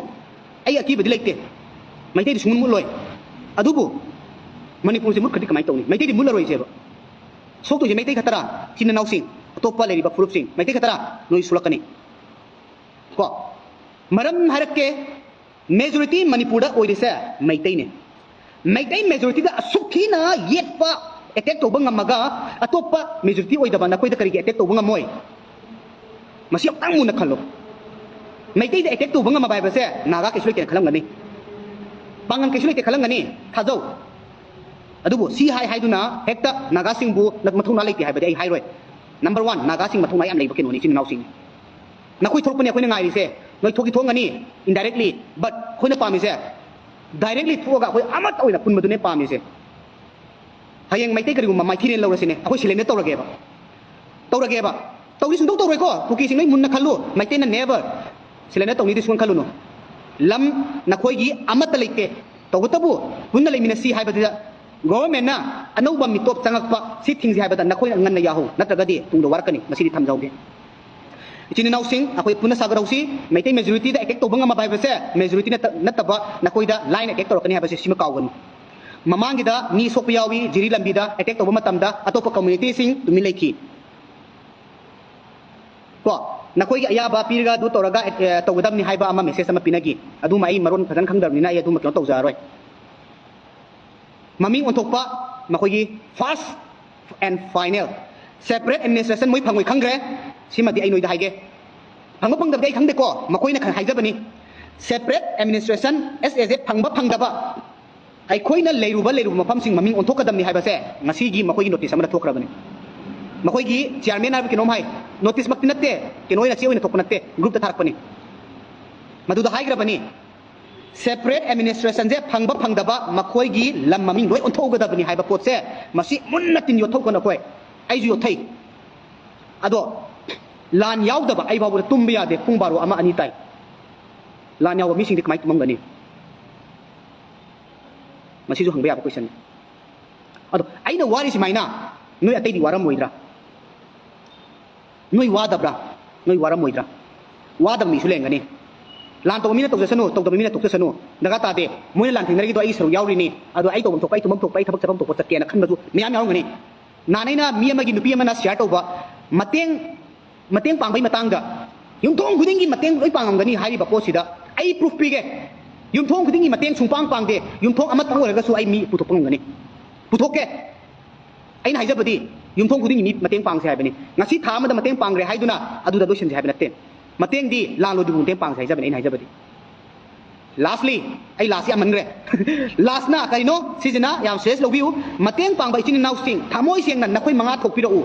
ai aki bedi leite मैते सुन मुलोय अदुबु मणिपुर से मुख खति कमाई तौनी मैते मुलरोय जेबा सोक्तो जे मैते खतरा चिन नाउसिंग अतोपा लेरिबा फुरुपसिंग मैते खतरा नोई सुलकनी को मरम हरके मेजॉरिटी मणिपुर दा ओइरिसे मैते ने मैते मेजॉरिटी दा असुखिना येपा अटैक तोबा ngamaga अतोपा मेजॉरिटी ओइदबा ना कोइदा करिगे अटैक तोबा ngमोय मसी अक्तांग मुना खलो मैते दा अटैक तोबा ngama बायबसे नागा केसुले के खलंगनी Pangan kesulit te khalang ngani thajau adubu si hai haiduna hekta naga singbu mathuna leiti haibade ai hairoi number 1 naga sing mathuna yam leiba kenoni sin nausing nakoi thokpani akoina ngai rise noi thoki thongani indirectly but khoina pami se directly thoga akoi amat oina pun madune pami se hayeng maitai kari gumma maithine lawrasine akoi silene tawrage ba tawri sung tawroi ko kuki sing noi munna khallu maitai na never silene tawni dis sun khallu no lam nakhoigi amata leite tawtabu punna leimina si haibada government na anauba mitop changakpa si thingji haibada nakhoi nganna yahu natragadi tungdo warkani masidi thamjauge ichini nausing akoi punna sagarausi maitai majority da attack tobanga ma baibase majority na nataba nakoida line attack torkani habase sima kawgan mamangi da ni sokpa yawi jiri lambi da attack toba matamda atopa community sing tumi leiki ko nakoi ayaba pirga du toraga tawdam ni haiba ama message ama pinagi adu mai maron phajan khangdar ni na ya du maklo tawja roi maming ontokpa makoi first and final separate administration moi phangoi khangre simadi ai noi da haige phangba phangda dai khangde ko makoi na khan haijabani separate administration SAZ phangba phangdaba ai khoina leiruba mafam sing maming ontokadam ni haiba se ngasi gi makoi notice ama thokrabani makoi gi chairman ab kinom hai notice makti natte kinoi na chioi na thoknatte group ta tharakpani madu da haigra bani separate administration je phangba phangdaba makoi gi lam maming loi onthoga bani haiba pot se masi munnatin yo thokona koi ai ju yo thai ado lan yaudaba ai babu tumbi ya de pungbaro ama ani tai lan yaw mi sing dik mai tumang gani masi ju hangba ya question ado aina wari si maina noi atai di waram moidra noi wadabra noi waram moidra wadam mi suleng gani lan to mi na to jasanu to mi na to jasanu daga ta de moi lan thing nagi do ai saru yauri ni ado ai to bam to pai tumam to pai thabak sabam to pot ke na khan baju miyam yaw ngani nanaina mi amagi nupi amana share to ba mateng pangbai matang da yumthong khuding gi mateng loi pangam gani hari ba posida ai proof pige yumthong khuding gi mateng sungpang pangde yumthong amat pang oraga su ai mi puthok pang gani puthok ke ai na haijabadi yumthong khuding mi mateng pang se haibani ngasi tha ma da mateng pang re haiduna adu da dotion se haibana te mateng di lang lo di bung teng pang se haibani ai na haijabadi lastly ai last ya manre last na kaino sijina yam stress lo view mateng pang ba ichini now sing thamoi siang na nakoi manga thok piro u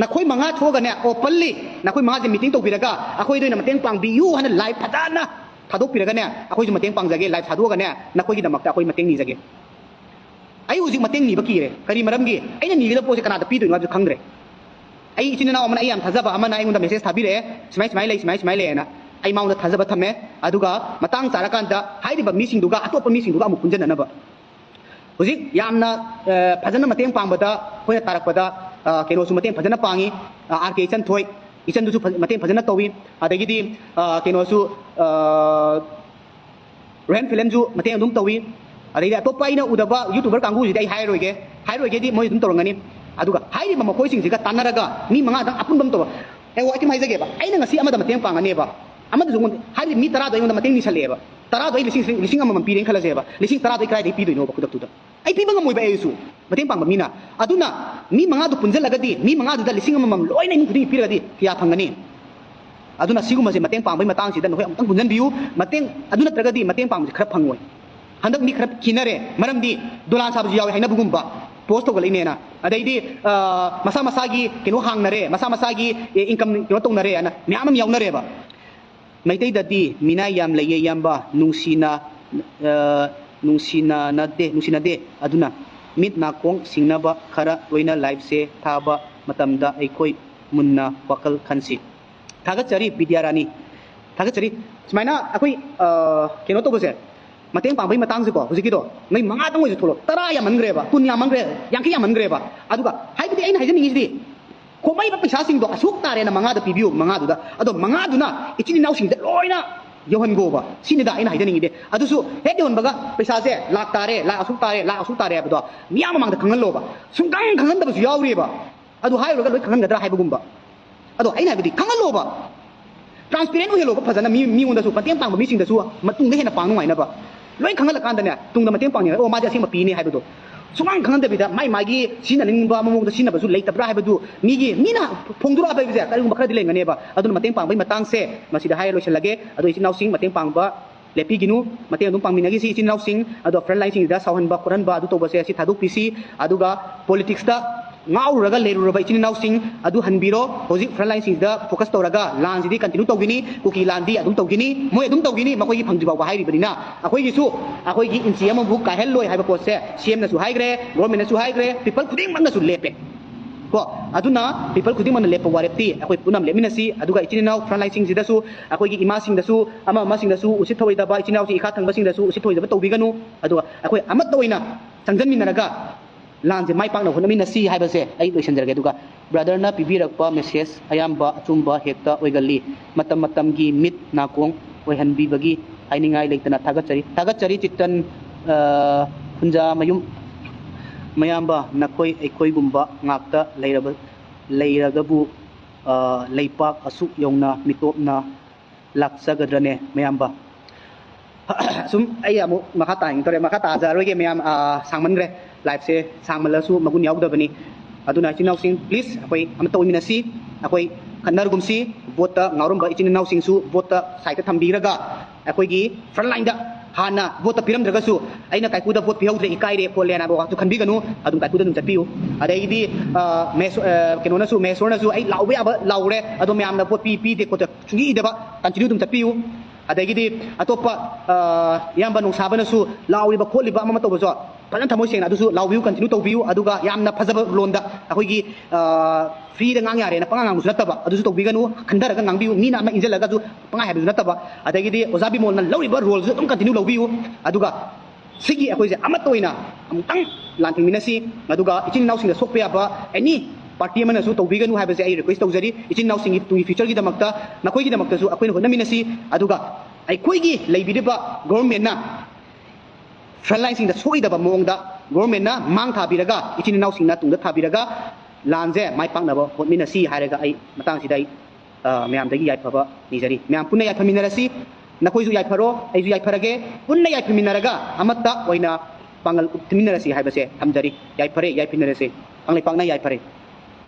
nakoi manga thoga ne openly nakoi manga je meeting to piraga akoi doina mateng pang bi yu hana live phadana thadok piraga ne akoi ju mateng pang jage live thadoga ne nakoi gi damakta akoi mateng ni jage ai uji mateng ni bakire kari maram gi aina ni gila pose kana da pidu ngab khangre ai ichini na amana ai am thajaba amana ai ngunda message thabire smai le na ai mauna thajaba thame aduga matang charakan da hairiba mi sing duga atop mi sing duga mu kunjana na ba Huzik yamna phajana mateng pangbada khoi tarakpada keno su mateng phajana pangi RK Chan thoi ichan du su mateng phajana towi adagi di keno su Ren film ju mateng dum towi adagi atopa ina udaba YouTuber kangu ji dai hairoge di moi dum torangani aduga hairi mama khoi sing jiga tanaraga mi manga dang apun bam to wa itim haizage ba aina ngasi amada mateng pangane ba amada jungun hairi mi tara do inda mateng ni saleba tara do lising amam piren khala jeba lising tara do krai dei pi do no ba kudak tuda ai pi banga moi ba esu mateng pang ba mina aduna mi manga do punjal lagadi mi manga do da lising amam loina ni kudi piragadi kya phangani aduna siguma je mateng pang bai matang sida no amtang punjan biu mateng aduna tragadi mateng pang khara phangoi handak ni khara kinare maramdi dolan sabu yawi haina bugumba post to galine na adaidi masa masagi kino hangnare masa masagi income kino tongnare ana myamam yawnare ba maitai dati mina yam leye yamba nungsina nungsina de aduna mit na kong singnaba khara loina live se thaba matamda aikoi munna wakal khansi thagachari bidyarani thagachari smaina akoi kino to bose mateng pangbai matang se ko hujiki do ngai manga tang oi tholo tara ya mangre ba kun ya mangre yangki ya mangre ba aduga haibidi aina haijani ngi komai ba pisa sing do asuk tare na manga da pibiu manga du da ado manga du na ichini naw sing da loina yohan go ba sini da ina haijani ngi de adu su he de hon baga pisa se lak tare la asuk tare ba do miyam mang da kangal lo ba sunggang kangal da ba su yawri ba adu hayo ga loi kangal da haiba gumba ado aina bidi kangal lo ba transparent o helo ba phajana mi ngon da su pateng pang ba mi sing da su matung da hena pang ngai na ba loi kangal kan da ne tung da mateng pang ni o ma ja sing ma pi ni haiba do sugang kangan da bida mai magi sina ning ba mamong da sina ba su lei tabra ha ba du migi mina phongdura ba bija karu bakra dileng ne ba adun mateng pang bai matang se masida hai lo chalage adu isin naw sing mateng pang ba lepi ginu mateng dum pang minagi si isin naw sing adu friend line sing da sawan ba quran ba adu to ba se si thaduk pc aduga politics da ngau raga leru ba isin naw sing adu hanbiro hoji friend line sing da focus to raga lan ji di continue to gini kuki landi adum to gini moi adum to gini makoi gi phangji ba wa hai ri bina akoi gi su akoi gi inchi am bu ka hel loi hai ba ko se cm na su hai gre government na su hai gre people kuding man na su lepe ko aduna people kuding man lepe wareti akoi punam le minasi aduga isin naw friend line sing ji da su akoi gi ima sing da su ama sing da su usit thoi da ba isin naw si ikha thang ba sing da su usit thoi da ba to bi ganu aduga akoi amat toina changjan min na ga lanje mai pang na hunami na si hai ba se ai loi sanjarage duga brother na pibirakpa message ayamba achumba hekta oigali matam gi mit na kong oihanbi bagi ainingai leitana thagachari chitan hunja mayum mayamba nakoi aikoi gumba ngakta leiragabu leipak asuk yongna mitopna laksagadrane mayamba sum ai amu makata ing tore makata jaroge mayam sangmangre live se sangmalasu magun yaugdabani aduna chinau sing please akoi am to minasi akoi khannar gumsi vota ngaurum ba ichin nau sing su vota site thambiraga akoi gi front line da hana vota piram draga su aina kai kuda vote pihau dre ikai re pole na ba tu khanbi ganu adum kai kuda dum chapiu adai di mes kenona su mesona su ai lawe aba laure adum yam na vote pi de ko ta chungi ida ba continue dum chapiu adagi di atopa yamba nung sabana su lawi ba kholi ba ama to bozo palan thamoi seng adu su lawiu continue to view aduga yamna phajaba londa akoi gi free da ngang yare na pangang ngang sunata ba adu su to biganu khandara ga ngang biu mina ma injel ga su panga ha sunata ba adagi di ozabi mol na lawi ba role su dum continue lawiu aduga sigi akoi je ama toina amtang lanting minasi aduga ichin naw sing da sokpe ba any party man su to biganu ha ba se ai request to jari ichin naw sing tu future gi damakta nakoi gi damakta su akoi na minasi aduga ai koi gi leibidiba government na frontline sing da soi da ba mong da government na mang tha biraga ichin naw sing na tung da tha biraga lanje mai pak na ba hot minasi haraga ai matang si dai myam dagi yai phaba ni jari myam punna yai phaminarasi nakoi su yai pharo ai su yai pharage punna yai phaminaraga amatta oina pangal utminarasi haibase thamjari yai phare yai phinarasi anglai pakna yai phare